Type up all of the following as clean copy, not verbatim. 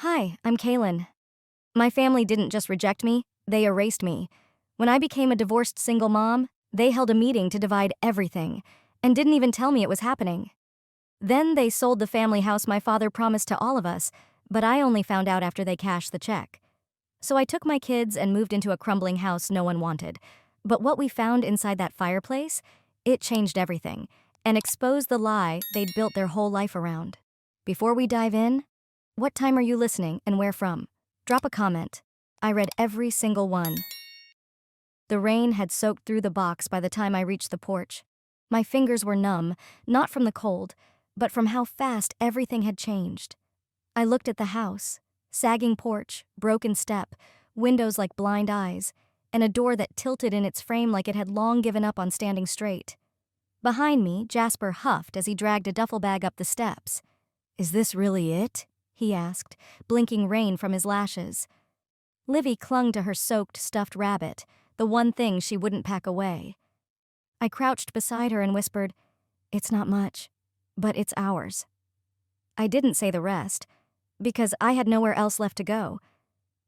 Hi, I'm Kaelen. My family didn't just reject me, they erased me. When I became a divorced single mom, they held a meeting to divide everything, and didn't even tell me it was happening. Then they sold the family house my father promised to all of us, but I only found out after they cashed the check. So I took my kids and moved into a crumbling house no one wanted. But what we found inside that fireplace, it changed everything, and exposed the lie they'd built their whole life around. Before we dive in, what time are you listening and where from? Drop a comment. I read every single one. The rain had soaked through the box by the time I reached the porch. My fingers were numb, not from the cold, but from how fast everything had changed. I looked at the house, sagging porch, broken step, windows like blind eyes, and a door that tilted in its frame like it had long given up on standing straight. Behind me, Jasper huffed as he dragged a duffel bag up the steps. "Is this really it?" he asked, blinking rain from his lashes. Livy clung to her soaked, stuffed rabbit, the one thing she wouldn't pack away. I crouched beside her and whispered, "It's not much, but it's ours." I didn't say the rest, because I had nowhere else left to go.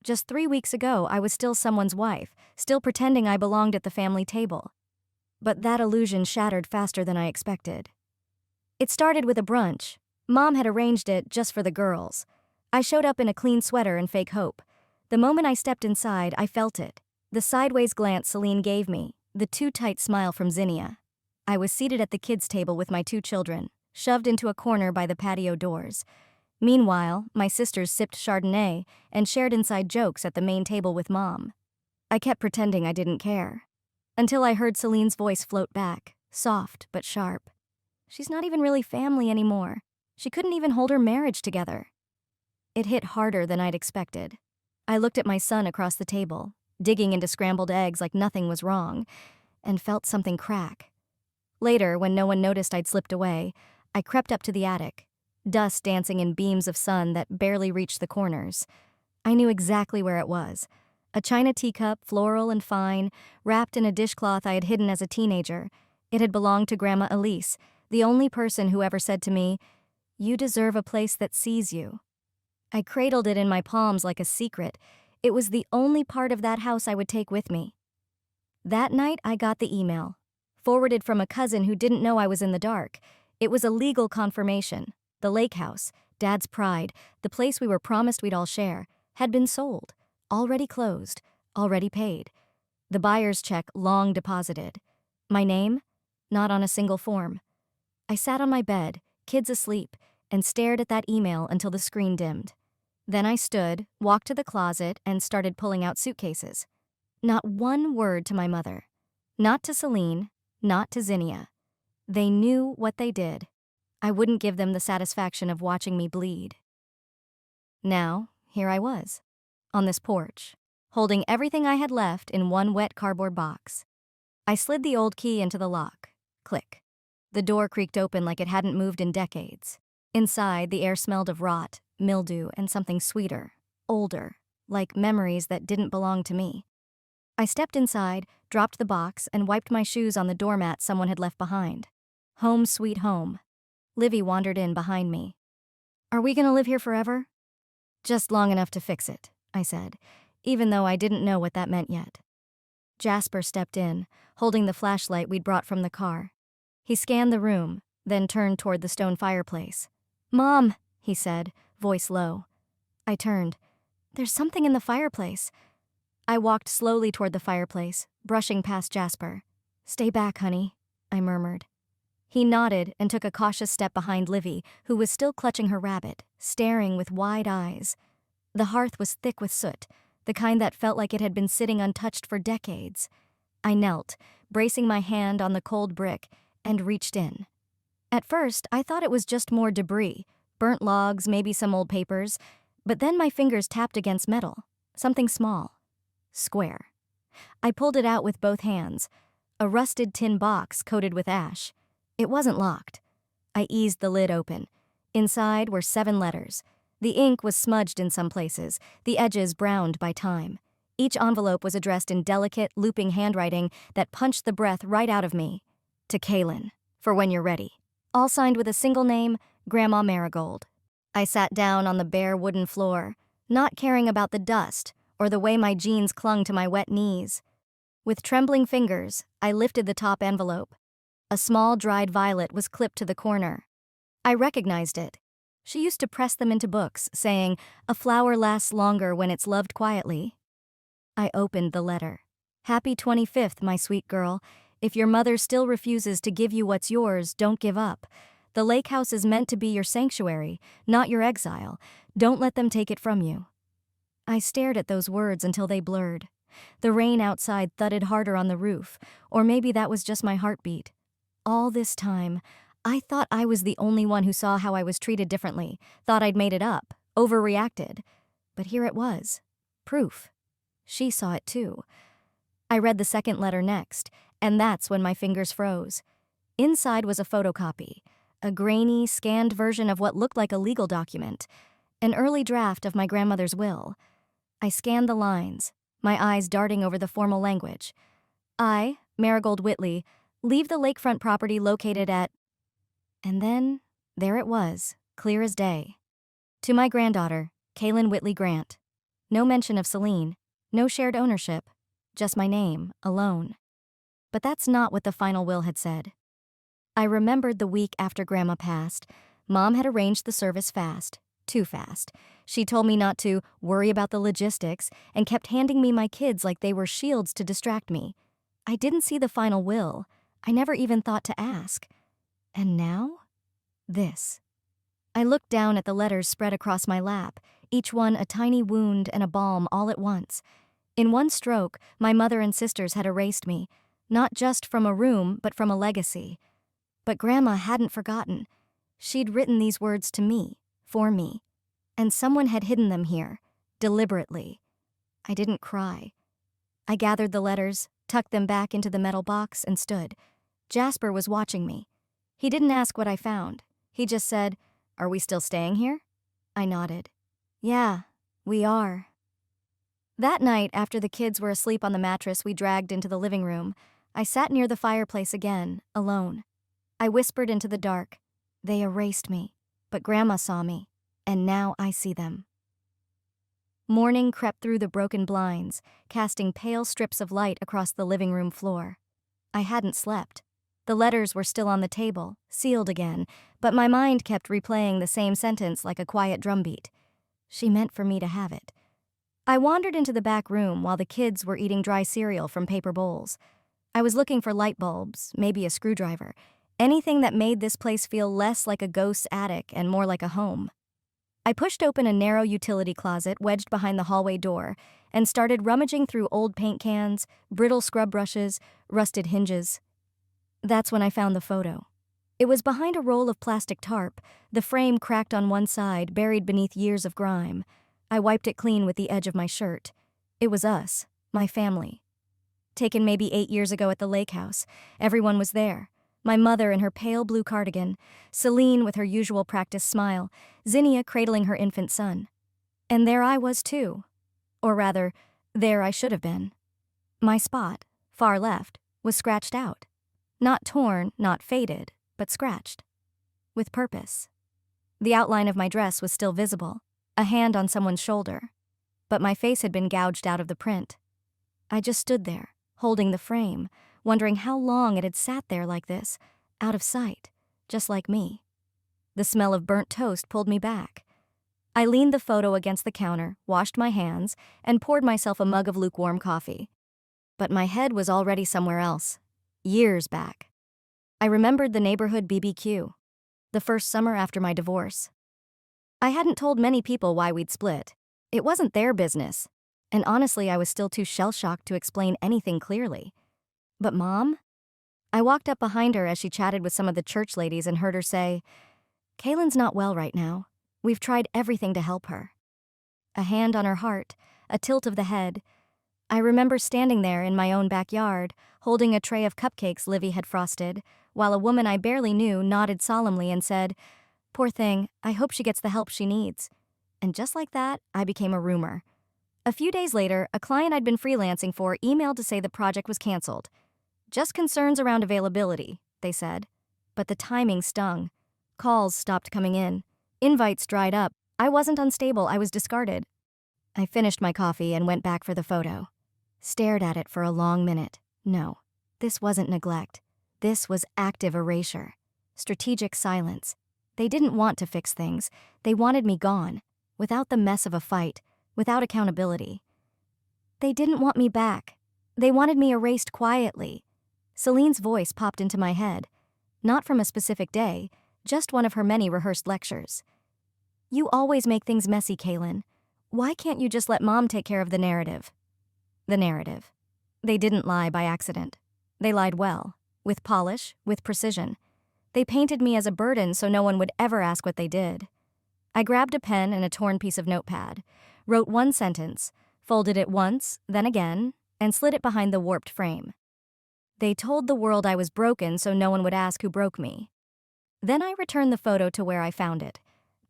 Just 3 weeks ago, I was still someone's wife, still pretending I belonged at the family table. But that illusion shattered faster than I expected. It started with a brunch. Mom had arranged it just for the girls. I showed up in a clean sweater and fake hope. The moment I stepped inside, I felt it. The sideways glance Celine gave me, the too tight smile from Zinnia. I was seated at the kids' table with my 2 children, shoved into a corner by the patio doors. Meanwhile, my sisters sipped Chardonnay and shared inside jokes at the main table with Mom. I kept pretending I didn't care, until I heard Celine's voice float back, soft but sharp. "She's not even really family anymore. She couldn't even hold her marriage together." It hit harder than I'd expected. I looked at my son across the table, digging into scrambled eggs like nothing was wrong, and felt something crack. Later, when no one noticed I'd slipped away, I crept up to the attic, dust dancing in beams of sun that barely reached the corners. I knew exactly where it was. A china teacup, floral and fine, wrapped in a dishcloth I had hidden as a teenager. It had belonged to Grandma Elise, the only person who ever said to me, "You deserve a place that sees you." I cradled it in my palms like a secret. It was the only part of that house I would take with me. That night, I got the email, forwarded from a cousin who didn't know I was in the dark. It was a legal confirmation. The lake house, Dad's pride, the place we were promised we'd all share, had been sold, already closed, already paid. The buyer's check long deposited. My name? Not on a single form. I sat on my bed, kids asleep, and stared at that email until the screen dimmed. Then I stood, walked to the closet, and started pulling out suitcases. Not one word to my mother. Not to Celine, not to Zinnia. They knew what they did. I wouldn't give them the satisfaction of watching me bleed. Now, here I was, on this porch, holding everything I had left in one wet cardboard box. I slid the old key into the lock. Click. The door creaked open like it hadn't moved in decades. Inside, the air smelled of rot, mildew, and something sweeter, older, like memories that didn't belong to me. I stepped inside, dropped the box, and wiped my shoes on the doormat someone had left behind. Home sweet home. Livy wandered in behind me. "Are we gonna live here forever?" "Just long enough to fix it," I said, even though I didn't know what that meant yet. Jasper stepped in, holding the flashlight we'd brought from the car. He scanned the room, then turned toward the stone fireplace. "Mom," he said, voice low. I turned. "There's something in the fireplace." I walked slowly toward the fireplace, brushing past Jasper. "Stay back, honey," I murmured. He nodded and took a cautious step behind Livy, who was still clutching her rabbit, staring with wide eyes. The hearth was thick with soot, the kind that felt like it had been sitting untouched for decades. I knelt, bracing my hand on the cold brick, and reached in. At first, I thought it was just more debris, burnt logs, maybe some old papers, but then my fingers tapped against metal, something small, square. I pulled it out with both hands, a rusted tin box coated with ash. It wasn't locked. I eased the lid open. Inside were 7 letters. The ink was smudged in some places, the edges browned by time. Each envelope was addressed in delicate, looping handwriting that punched the breath right out of me. "To Kaelen, for when you're ready." All signed with a single name, Grandma Marigold. I sat down on the bare wooden floor. not caring about the dust or the way my jeans clung to my wet knees. With trembling fingers, I lifted the top envelope. A small dried violet was clipped to the corner. I recognized it. She used to press them into books, saying, "A flower lasts longer when it's loved quietly." I opened the letter. "Happy 25th, my sweet girl. If your mother still refuses to give you what's yours, don't give up. The lake house is meant to be your sanctuary, not your exile. Don't let them take it from you." I stared at those words until they blurred. The rain outside thudded harder on the roof, or maybe that was just my heartbeat. All this time, I thought I was the only one who saw how I was treated differently, thought I'd made it up, overreacted. But here it was. Proof. She saw it too. I read the second letter next, and that's when my fingers froze. Inside was a photocopy, a grainy, scanned version of what looked like a legal document, an early draft of my grandmother's will. I scanned the lines, my eyes darting over the formal language. I, Marigold Whitley, leave the lakefront property located at... And then, there it was, clear as day. To my granddaughter, Kaelen Whitley Grant. No mention of Celine, no shared ownership, just my name, alone. But that's not what the final will had said. I remembered the week after Grandma passed. Mom had arranged the service fast, too fast. She told me not to worry about the logistics and kept handing me my kids like they were shields to distract me. I didn't see the final will. I never even thought to ask. And now? This. I looked down at the letters spread across my lap, each one a tiny wound and a balm all at once. In one stroke, my mother and sisters had erased me, not just from a room, but from a legacy. But Grandma hadn't forgotten. She'd written these words to me, for me, and someone had hidden them here, deliberately. I didn't cry. I gathered the letters, tucked them back into the metal box, and stood. Jasper was watching me. He didn't ask what I found. He just said, "Are we still staying here?" I nodded. "Yeah, we are." That night, after the kids were asleep on the mattress we dragged into the living room, I sat near the fireplace again, alone. I whispered into the dark. They erased me, but Grandma saw me, and now I see them. Morning crept through the broken blinds, casting pale strips of light across the living room floor. I hadn't slept. The letters were still on the table, sealed again, but my mind kept replaying the same sentence like a quiet drumbeat. She meant for me to have it. I wandered into the back room while the kids were eating dry cereal from paper bowls. I was looking for light bulbs, maybe a screwdriver, anything that made this place feel less like a ghost's attic and more like a home. I pushed open a narrow utility closet wedged behind the hallway door and started rummaging through old paint cans, brittle scrub brushes, rusted hinges. That's when I found the photo. It was behind a roll of plastic tarp, the frame cracked on one side, buried beneath years of grime. I wiped it clean with the edge of my shirt. It was us, my family. Taken maybe 8 years ago at the lake house. Everyone was there. My mother in her pale blue cardigan, Celine with her usual practice smile, Zinnia cradling her infant son. And there I was too. Or rather, there I should have been. My spot, far left, was scratched out. Not torn, not faded, but scratched. With purpose. The outline of my dress was still visible, a hand on someone's shoulder. But my face had been gouged out of the print. I just stood there, holding the frame, wondering how long it had sat there like this, out of sight, just like me. The smell of burnt toast pulled me back. I leaned the photo against the counter, washed my hands, and poured myself a mug of lukewarm coffee. But my head was already somewhere else. Years back. I remembered the neighborhood BBQ, the first summer after my divorce. I hadn't told many people why we'd split. It wasn't their business, and honestly I was still too shell-shocked to explain anything clearly. But Mom? I walked up behind her as she chatted with some of the church ladies and heard her say, "Kaelen's not well right now. We've tried everything to help her." A hand on her heart, a tilt of the head. I remember standing there in my own backyard, holding a tray of cupcakes Livy had frosted, while a woman I barely knew nodded solemnly and said, "Poor thing, I hope she gets the help she needs." And just like that, I became a rumor. A few days later, a client I'd been freelancing for emailed to say the project was canceled. Just concerns around availability, they said. But the timing stung. Calls stopped coming in. Invites dried up. I wasn't unstable, I was discarded. I finished my coffee and went back for the photo. Stared at it for a long minute. No, this wasn't neglect. This was active erasure. Strategic silence. They didn't want to fix things. They wanted me gone, without the mess of a fight, without accountability. They didn't want me back. They wanted me erased quietly. Celine's voice popped into my head. Not from a specific day, just one of her many rehearsed lectures. You always make things messy, Kaelen. Why can't you just let Mom take care of the narrative? The narrative. They didn't lie by accident. They lied well, with polish, with precision. They painted me as a burden so no one would ever ask what they did. I grabbed a pen and a torn piece of notepad, wrote one sentence, folded it once, then again, and slid it behind the warped frame. They told the world I was broken so no one would ask who broke me. Then I returned the photo to where I found it,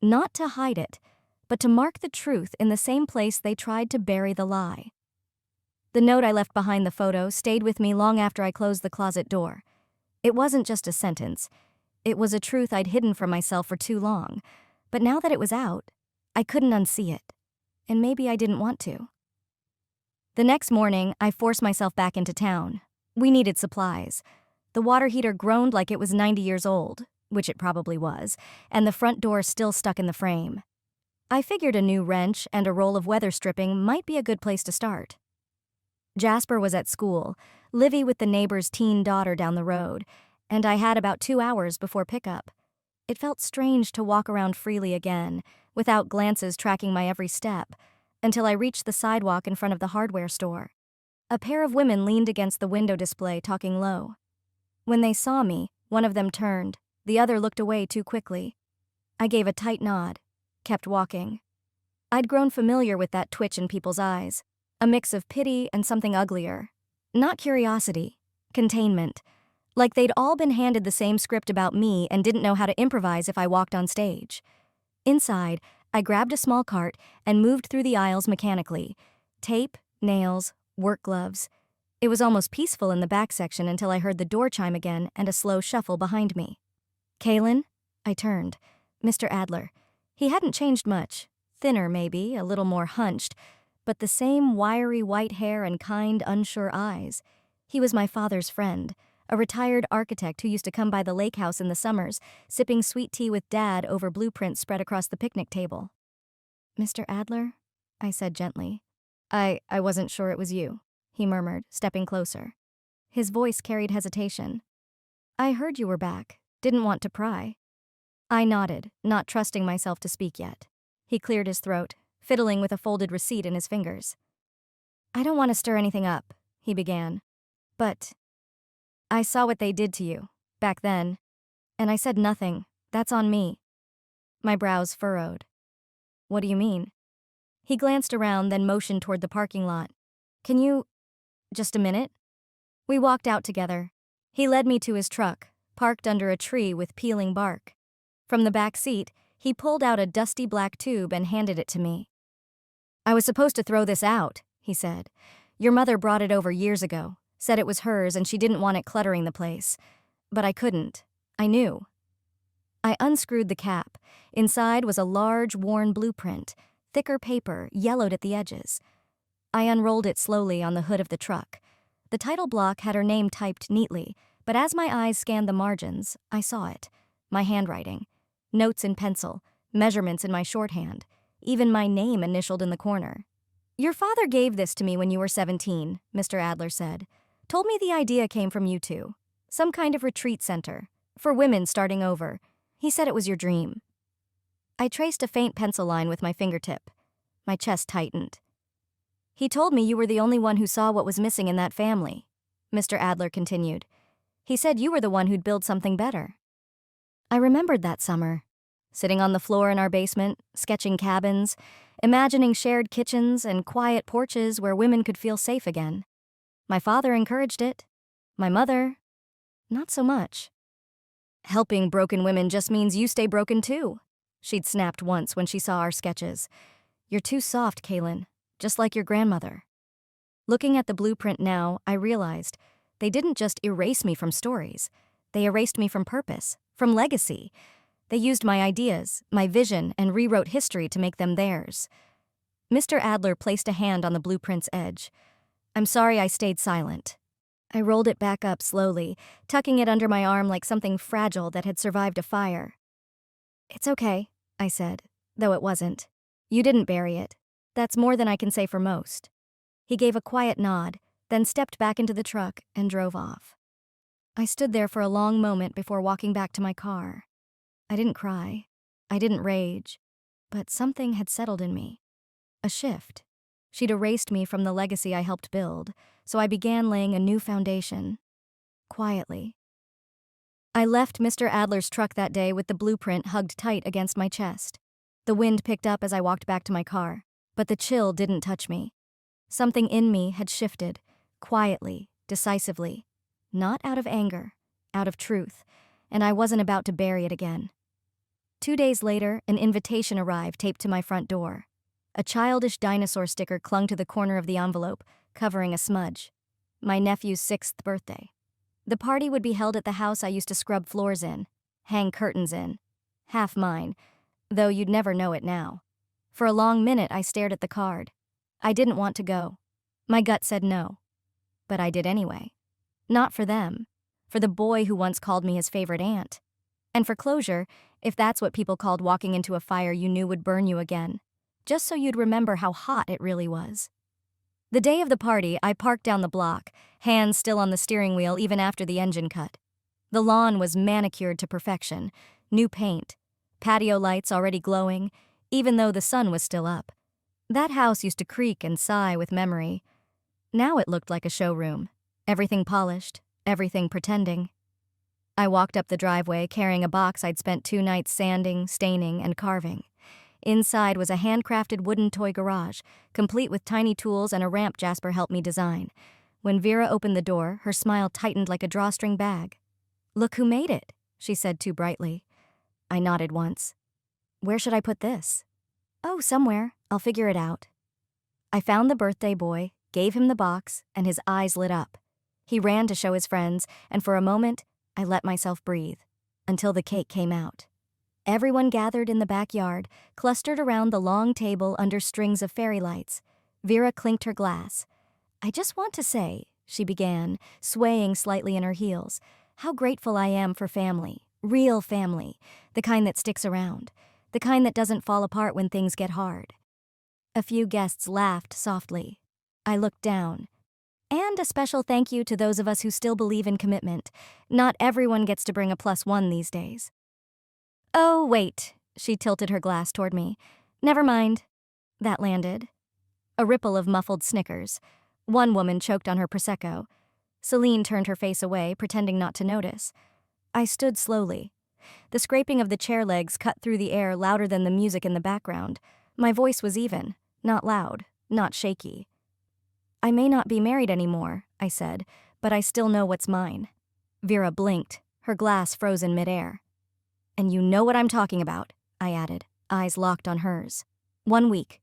not to hide it, but to mark the truth in the same place they tried to bury the lie. The note I left behind the photo stayed with me long after I closed the closet door. It wasn't just a sentence. It was a truth I'd hidden from myself for too long, but now that it was out, I couldn't unsee it, and maybe I didn't want to. The next morning, I forced myself back into town. We needed supplies. The water heater groaned like it was 90 years old, which it probably was, and the front door still stuck in the frame. I figured a new wrench and a roll of weather stripping might be a good place to start. Jasper was at school, Livy with the neighbor's teen daughter down the road, and I had about 2 hours before pickup. It felt strange to walk around freely again, without glances tracking my every step, until I reached the sidewalk in front of the hardware store. A pair of women leaned against the window display talking low. When they saw me, one of them turned, the other looked away too quickly. I gave a tight nod, kept walking. I'd grown familiar with that twitch in people's eyes, a mix of pity and something uglier. Not curiosity, containment, like they'd all been handed the same script about me and didn't know how to improvise if I walked on stage. Inside, I grabbed a small cart and moved through the aisles mechanically. Tape, nails, work gloves. It was almost peaceful in the back section until I heard the door chime again and a slow shuffle behind me. Kaelen? I turned. Mr. Adler. He hadn't changed much. Thinner, maybe, a little more hunched, but the same wiry white hair and kind, unsure eyes. He was my father's friend, a retired architect who used to come by the lake house in the summers, sipping sweet tea with Dad over blueprints spread across the picnic table. Mr. Adler? I said gently. I wasn't sure it was you, he murmured, stepping closer. His voice carried hesitation. I heard you were back. Didn't want to pry. I nodded, not trusting myself to speak yet. He cleared his throat, fiddling with a folded receipt in his fingers. I don't want to stir anything up, he began. But I saw what they did to you, back then, and I said nothing. That's on me. My brows furrowed. What do you mean? He glanced around, then motioned toward the parking lot. Can you... just a minute? We walked out together. He led me to his truck, parked under a tree with peeling bark. From the back seat, he pulled out a dusty black tube and handed it to me. I was supposed to throw this out, he said. Your mother brought it over years ago, said it was hers and she didn't want it cluttering the place. But I couldn't. I knew. I unscrewed the cap. Inside was a large, worn blueprint, thicker paper, yellowed at the edges. I unrolled it slowly on the hood of the truck. The title block had her name typed neatly, but as my eyes scanned the margins, I saw it. My handwriting. Notes in pencil, measurements in my shorthand, even my name initialed in the corner. Your father gave this to me when you were 17, Mr. Adler said. Told me the idea came from you two. Some kind of retreat center, for women starting over. He said it was your dream. I traced a faint pencil line with my fingertip. My chest tightened. He told me you were the only one who saw what was missing in that family, Mr. Adler continued. He said you were the one who'd build something better. I remembered that summer, sitting on the floor in our basement, sketching cabins, imagining shared kitchens and quiet porches where women could feel safe again. My father encouraged it. My mother, not so much. Helping broken women just means you stay broken too, she'd snapped once when she saw our sketches. You're too soft, Kaelen, just like your grandmother. Looking at the blueprint now, I realized they didn't just erase me from stories. They erased me from purpose, from legacy. They used my ideas, my vision, and rewrote history to make them theirs. Mr. Adler placed a hand on the blueprint's edge. I'm sorry I stayed silent. I rolled it back up slowly, tucking it under my arm like something fragile that had survived a fire. It's okay, I said, though it wasn't. You didn't bury it. That's more than I can say for most. He gave a quiet nod, then stepped back into the truck and drove off. I stood there for a long moment before walking back to my car. I didn't cry. I didn't rage. But something had settled in me. A shift. She'd erased me from the legacy I helped build, so I began laying a new foundation. Quietly. I left Mr. Adler's truck that day with the blueprint hugged tight against my chest. The wind picked up as I walked back to my car, but the chill didn't touch me. Something in me had shifted, quietly, decisively. Not out of anger, out of truth, and I wasn't about to bury it again. 2 days later, an invitation arrived taped to my front door. A childish dinosaur sticker clung to the corner of the envelope, covering a smudge. My nephew's 6th birthday. The party would be held at the house I used to scrub floors in, hang curtains in. Half mine, though you'd never know it now. For a long minute, I stared at the card. I didn't want to go. My gut said no. But I did anyway. Not for them. For the boy who once called me his favorite aunt. And for closure, if that's what people called walking into a fire you knew would burn you again. Just so you'd remember how hot it really was. The day of the party, I parked down the block, hands still on the steering wheel even after the engine cut. The lawn was manicured to perfection, new paint, patio lights already glowing, even though the sun was still up. That house used to creak and sigh with memory. Now it looked like a showroom, everything polished, everything pretending. I walked up the driveway carrying a box I'd spent 2 nights sanding, staining, and carving. Inside was a handcrafted wooden toy garage, complete with tiny tools and a ramp Jasper helped me design. When Vera opened the door, her smile tightened like a drawstring bag. "Look who made it," she said too brightly. I nodded once. "Where should I put this?" "Oh, somewhere. I'll figure it out." I found the birthday boy, gave him the box, and his eyes lit up. He ran to show his friends, and for a moment, I let myself breathe, until the cake came out. Everyone gathered in the backyard, clustered around the long table under strings of fairy lights. Vera clinked her glass. "I just want to say," she began, swaying slightly in her heels, "how grateful I am for family, real family, the kind that sticks around, the kind that doesn't fall apart when things get hard." A few guests laughed softly. I looked down. "And a special thank you to those of us who still believe in commitment. Not everyone gets to bring a +1 these days." "Oh, wait," she tilted her glass toward me. "Never mind." That landed. A ripple of muffled snickers. One woman choked on her Prosecco. Celine turned her face away, pretending not to notice. I stood slowly. The scraping of the chair legs cut through the air louder than the music in the background. My voice was even, not loud, not shaky. "I may not be married anymore," I said, "but I still know what's mine." Vera blinked, her glass frozen midair. "And you know what I'm talking about," I added, eyes locked on hers. 1 week.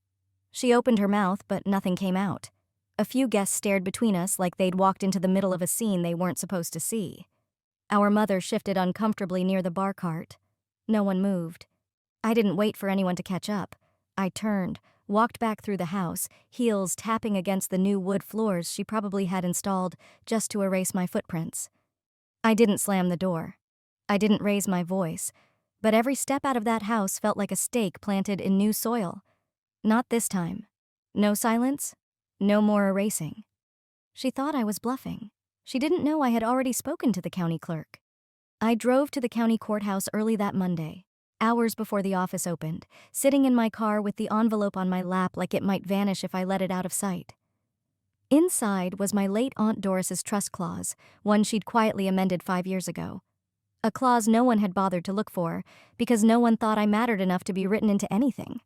She opened her mouth, but nothing came out. A few guests stared between us like they'd walked into the middle of a scene they weren't supposed to see. Our mother shifted uncomfortably near the bar cart. No one moved. I didn't wait for anyone to catch up. I turned, walked back through the house, heels tapping against the new wood floors she probably had installed just to erase my footprints. I didn't slam the door. I didn't raise my voice, but every step out of that house felt like a stake planted in new soil. Not this time. No silence, no more erasing. She thought I was bluffing. She didn't know I had already spoken to the county clerk. I drove to the county courthouse early that Monday, hours before the office opened, sitting in my car with the envelope on my lap like it might vanish if I let it out of sight. Inside was my late Aunt Doris's trust clause, one she'd quietly amended 5 years ago. A clause no one had bothered to look for, because no one thought I mattered enough to be written into anything.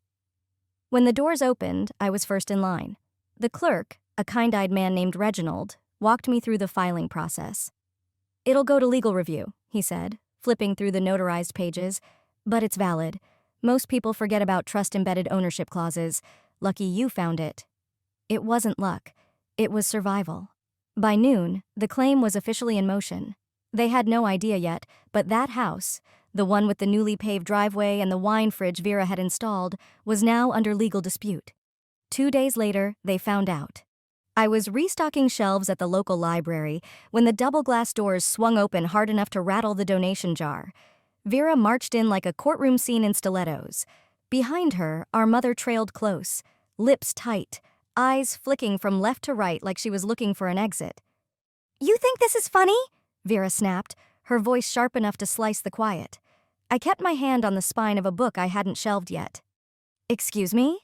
When the doors opened, I was first in line. The clerk, a kind-eyed man named Reginald, walked me through the filing process. "It'll go to legal review," he said, flipping through the notarized pages, "but it's valid. Most people forget about trust-embedded ownership clauses. Lucky you found it." It wasn't luck. It was survival. By noon, the claim was officially in motion. They had no idea yet, but that house, the one with the newly paved driveway and the wine fridge Vera had installed, was now under legal dispute. 2 days later, they found out. I was restocking shelves at the local library when the double glass doors swung open hard enough to rattle the donation jar. Vera marched in like a courtroom scene in stilettos. Behind her, our mother trailed close, lips tight, eyes flicking from left to right like she was looking for an exit. "You think this is funny?" Vera snapped, her voice sharp enough to slice the quiet. I kept my hand on the spine of a book I hadn't shelved yet. "Excuse me?"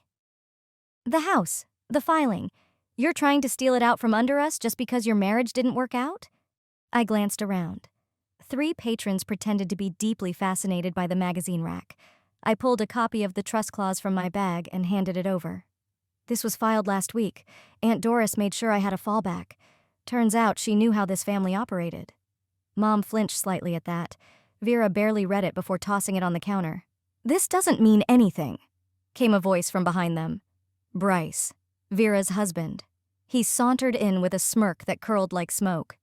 "The house, the filing. You're trying to steal it out from under us just because your marriage didn't work out?" I glanced around. 3 patrons pretended to be deeply fascinated by the magazine rack. I pulled a copy of the trust clause from my bag and handed it over. "This was filed last week. Aunt Doris made sure I had a fallback. Turns out she knew how this family operated." Mom flinched slightly at that. Vera barely read it before tossing it on the counter. "This doesn't mean anything," came a voice from behind them. Bryce, Vera's husband. He sauntered in with a smirk that curled like smoke.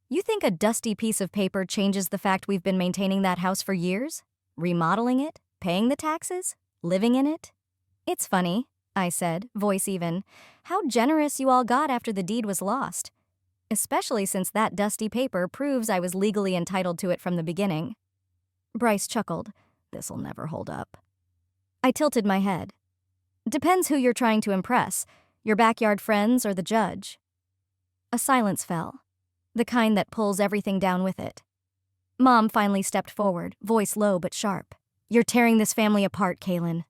"You think a dusty piece of paper changes the fact we've been maintaining that house for years? Remodeling it? Paying the taxes? Living in it?" "It's funny," I said, voice even, "how generous you all got after the deed was lost. Especially since that dusty paper proves I was legally entitled to it from the beginning." Bryce chuckled. "This'll never hold up." I tilted my head. "Depends who you're trying to impress, your backyard friends or the judge." A silence fell, the kind that pulls everything down with it. Mom finally stepped forward, voice low but sharp. "You're tearing this family apart, Kaelen."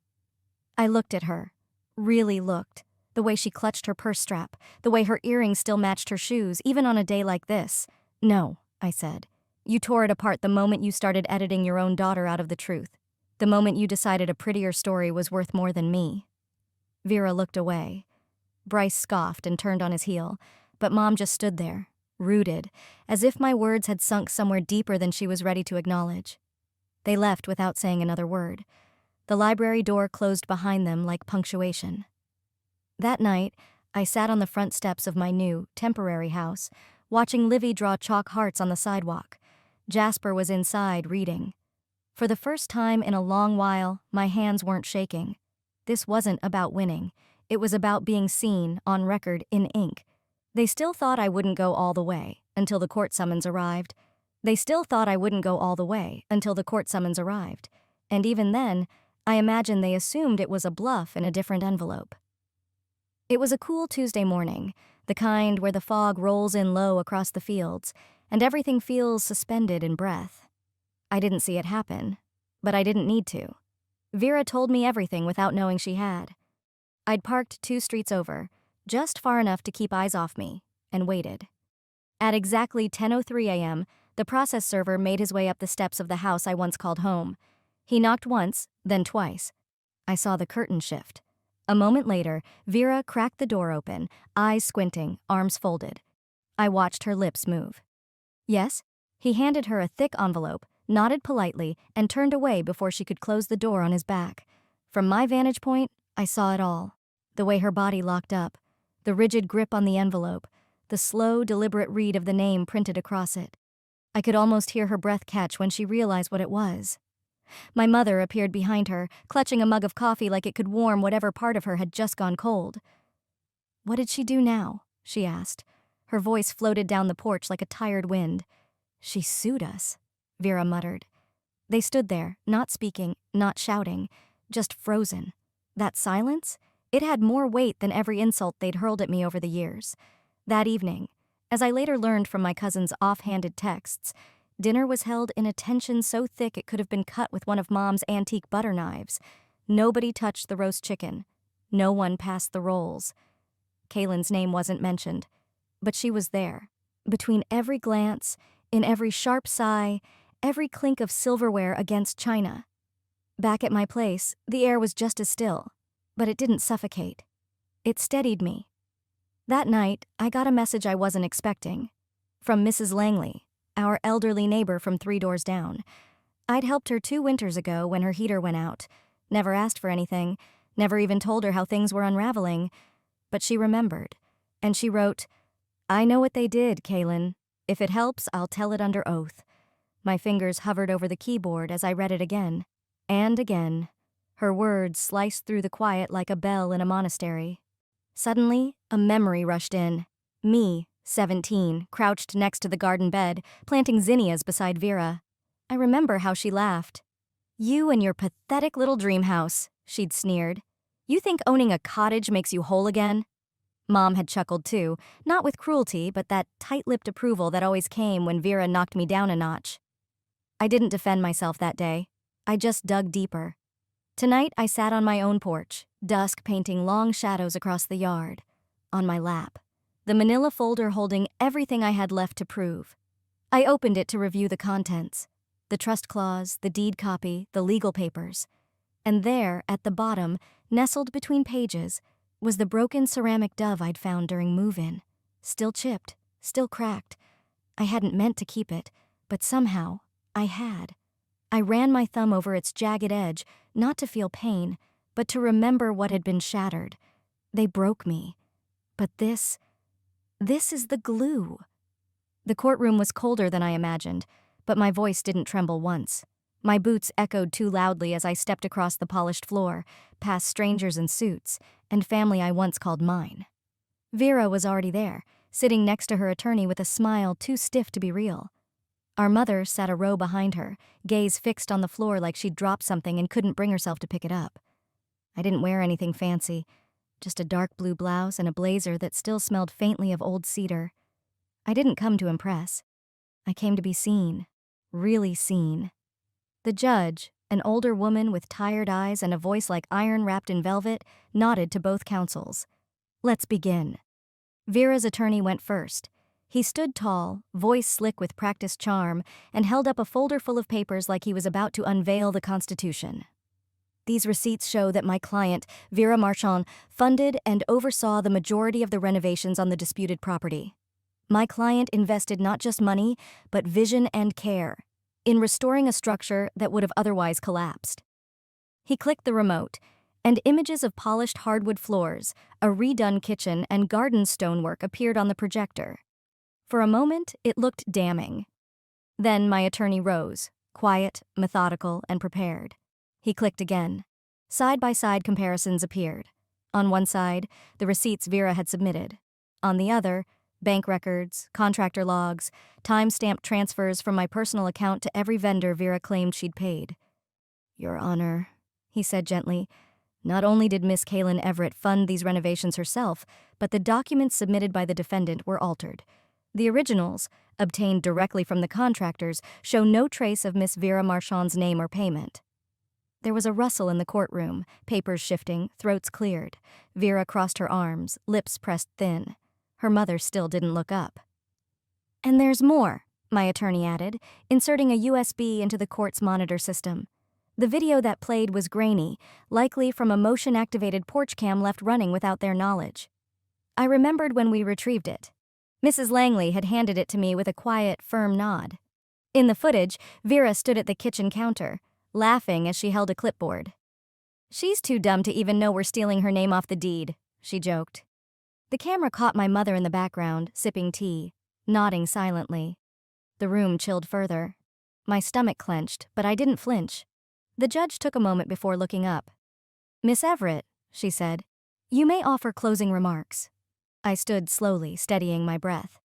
I looked at her, really looked, the way she clutched her purse strap, the way her earrings still matched her shoes, even on a day like this. "No," I said. "You tore it apart the moment you started editing your own daughter out of the truth, the moment you decided a prettier story was worth more than me." Vera looked away. Bryce scoffed and turned on his heel, but Mom just stood there, rooted, as if my words had sunk somewhere deeper than she was ready to acknowledge. They left without saying another word. The library door closed behind them like punctuation. That night, I sat on the front steps of my new, temporary house, watching Livy draw chalk hearts on the sidewalk. Jasper was inside, reading. For the first time in a long while, my hands weren't shaking. This wasn't about winning. It was about being seen, on record, in ink. They still thought I wouldn't go all the way, until the court summons arrived. And even then, I imagine they assumed it was a bluff in a different envelope. It was a cool Tuesday morning, the kind where the fog rolls in low across the fields, and everything feels suspended in breath. I didn't see it happen, but I didn't need to. Vera told me everything without knowing she had. I'd parked 2 streets over, just far enough to keep eyes off me, and waited. At exactly 10:03 a.m., the process server made his way up the steps of the house I once called home. He knocked once, then twice. I saw the curtain shift. A moment later, Vera cracked the door open, eyes squinting, arms folded. I watched her lips move. "Yes?" He handed her a thick envelope, nodded politely, and turned away before she could close the door on his back. From my vantage point, I saw it all. The way her body locked up, the rigid grip on the envelope, the slow, deliberate read of the name printed across it. I could almost hear her breath catch when she realized what it was. My mother appeared behind her, clutching a mug of coffee like it could warm whatever part of her had just gone cold. "What did she do now?" she asked. Her voice floated down the porch like a tired wind. "She sued us," Vera muttered. They stood there, not speaking, not shouting, just frozen. That silence? It had more weight than every insult they'd hurled at me over the years. That evening, as I later learned from my cousin's off-handed texts, dinner was held in a tension so thick it could have been cut with one of Mom's antique butter knives. Nobody touched the roast chicken. No one passed the rolls. Kaelen's name wasn't mentioned, but she was there, between every glance, in every sharp sigh, every clink of silverware against china. Back at my place, the air was just as still, but it didn't suffocate. It steadied me. That night, I got a message I wasn't expecting. From Mrs. Langley, our elderly neighbor from 3 doors down. I'd helped her 2 winters ago when her heater went out. Never asked for anything, never even told her how things were unraveling. But she remembered, and she wrote, "I know what they did, Kaelen. If it helps, I'll tell it under oath." My fingers hovered over the keyboard as I read it again, and again. Her words sliced through the quiet like a bell in a monastery. Suddenly, a memory rushed in. Me, 17, crouched next to the garden bed, planting zinnias beside Vera. I remember how she laughed. "You and your pathetic little dream house," she'd sneered. "You think owning a cottage makes you whole again?" Mom had chuckled too, not with cruelty, but that tight-lipped approval that always came when Vera knocked me down a notch. I didn't defend myself that day. I just dug deeper. Tonight, I sat on my own porch, dusk painting long shadows across the yard. On my lap, the manila folder holding everything I had left to prove. I opened it to review the contents. The trust clause, the deed copy, the legal papers. And there, at the bottom, nestled between pages, was the broken ceramic dove I'd found during move-in. Still chipped, still cracked. I hadn't meant to keep it, but somehow, I had. I ran my thumb over its jagged edge, not to feel pain, but to remember what had been shattered. They broke me. But this is the glue. The courtroom was colder than I imagined, but my voice didn't tremble once. My boots echoed too loudly as I stepped across the polished floor, past strangers in suits, and family I once called mine. Vera was already there, sitting next to her attorney with a smile too stiff to be real. Our mother sat a row behind her, gaze fixed on the floor like she'd dropped something and couldn't bring herself to pick it up. I didn't wear anything fancy, just a dark blue blouse and a blazer that still smelled faintly of old cedar. I didn't come to impress. I came to be seen, really seen. The judge, an older woman with tired eyes and a voice like iron wrapped in velvet, nodded to both counsels. "Let's begin." Vera's attorney went first. He stood tall, voice slick with practiced charm, and held up a folder full of papers like he was about to unveil the Constitution. "These receipts show that my client, Vera Marchand, funded and oversaw the majority of the renovations on the disputed property. My client invested not just money, but vision and care in restoring a structure that would have otherwise collapsed." He clicked the remote, and images of polished hardwood floors, a redone kitchen, and garden stonework appeared on the projector. For a moment, it looked damning. Then my attorney rose, quiet, methodical, and prepared. He clicked again. Side-by-side comparisons appeared. On one side, the receipts Vera had submitted. On the other, bank records, contractor logs, time-stamped transfers from my personal account to every vendor Vera claimed she'd paid. "Your Honor," he said gently, "not only did Miss Kaelen Everett fund these renovations herself, but the documents submitted by the defendant were altered. The originals, obtained directly from the contractors, show no trace of Miss Vera Marchand's name or payment." There was a rustle in the courtroom, papers shifting, throats cleared. Vera crossed her arms, lips pressed thin. Her mother still didn't look up. "And there's more," my attorney added, inserting a USB into the court's monitor system. The video that played was grainy, likely from a motion-activated porch cam left running without their knowledge. I remembered when we retrieved it. Mrs. Langley had handed it to me with a quiet, firm nod. In the footage, Vera stood at the kitchen counter, laughing as she held a clipboard. "She's too dumb to even know we're stealing her name off the deed," she joked. The camera caught my mother in the background, sipping tea, nodding silently. The room chilled further. My stomach clenched, but I didn't flinch. The judge took a moment before looking up. "Miss Everett," she said, "you may offer closing remarks." I stood slowly, steadying my breath.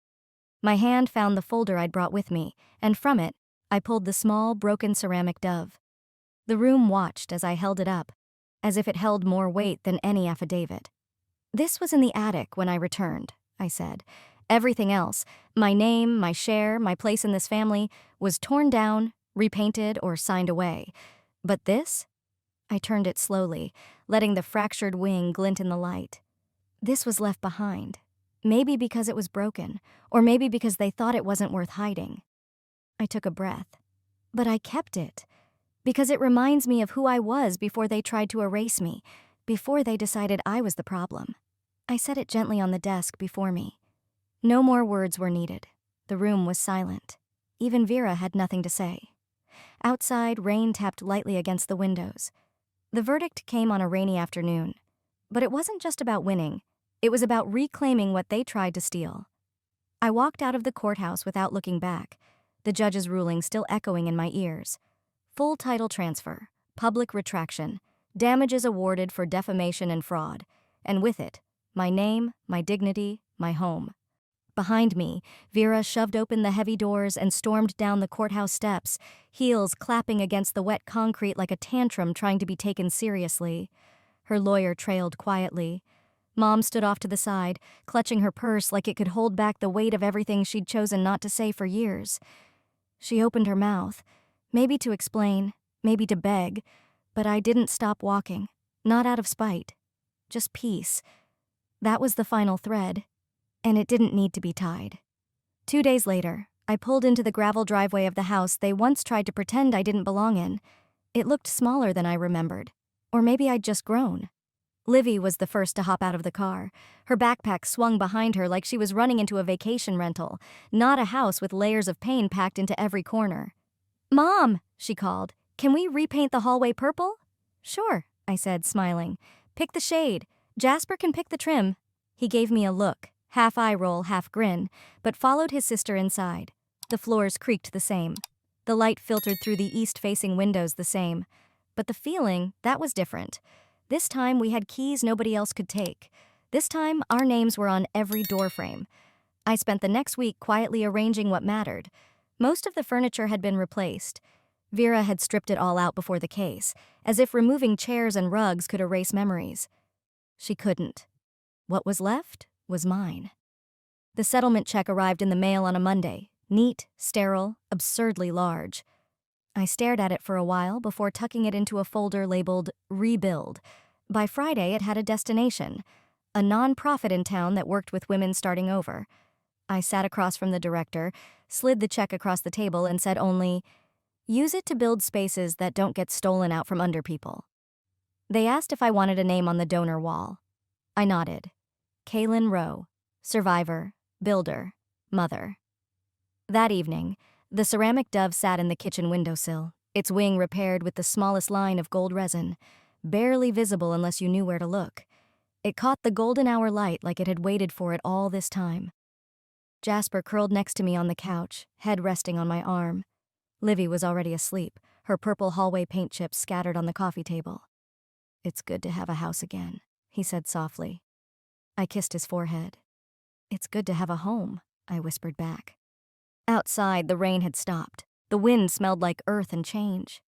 My hand found the folder I'd brought with me, and from it, I pulled the small, broken ceramic dove. The room watched as I held it up, as if it held more weight than any affidavit. "This was in the attic when I returned," I said. "Everything else, my name, my share, my place in this family, was torn down, repainted, or signed away. But this?" I turned it slowly, letting the fractured wing glint in the light. This was left behind, maybe because it was broken, or maybe because they thought it wasn't worth hiding. I took a breath. But I kept it, because it reminds me of who I was before they tried to erase me, before they decided I was the problem. I set it gently on the desk before me. No more words were needed. The room was silent. Even Vera had nothing to say. Outside, rain tapped lightly against the windows. The verdict came on a rainy afternoon. But it wasn't just about winning. It was about reclaiming what they tried to steal. I walked out of the courthouse without looking back, the judge's ruling still echoing in my ears. Full title transfer, public retraction, Damages awarded for defamation and fraud, and with it, my name, my dignity, my home. Behind me, Vera shoved open the heavy doors and stormed down the courthouse steps, heels clapping against the wet concrete like a tantrum trying to be taken seriously. Her lawyer trailed quietly. Mom stood off to the side, clutching her purse like it could hold back the weight of everything she'd chosen not to say for years. She opened her mouth, maybe to explain, maybe to beg, but I didn't stop walking, not out of spite, just peace. That was the final thread, and it didn't need to be tied. 2 days later, I pulled into the gravel driveway of the house they once tried to pretend I didn't belong in. It looked smaller than I remembered, or maybe I'd just grown. Livy was the first to hop out of the car. Her backpack swung behind her like she was running into a vacation rental, not a house with layers of pain packed into every corner. "Mom," she called, "can we repaint the hallway purple?" "Sure," I said, smiling. "Pick the shade. Jasper can pick the trim." He gave me a look, half eye roll, half grin, but followed his sister inside. The floors creaked the same. The light filtered through the east-facing windows the same. But the feeling, that was different. This time we had keys nobody else could take. This time our names were on every doorframe. I spent the next week quietly arranging what mattered. Most of the furniture had been replaced. Vera had stripped it all out before the case, as if removing chairs and rugs could erase memories. She couldn't. What was left was mine. The settlement check arrived in the mail on a Monday, neat, sterile, absurdly large. I stared at it for a while before tucking it into a folder labeled Rebuild. By Friday, it had a destination, a nonprofit in town that worked with women starting over. I sat across from the director, slid the check across the table, and said only, "Use it to build spaces that don't get stolen out from under people." They asked if I wanted a name on the donor wall. I nodded. Kaelen Rowe, survivor, builder, mother. That evening, the ceramic dove sat in the kitchen windowsill, its wing repaired with the smallest line of gold resin, barely visible unless you knew where to look. It caught the golden hour light like it had waited for it all this time. Jasper curled next to me on the couch, head resting on my arm. Livy was already asleep, her purple hallway paint chips scattered on the coffee table. "It's good to have a house again," he said softly. I kissed his forehead. "It's good to have a home," I whispered back. Outside, the rain had stopped. The wind smelled like earth and change.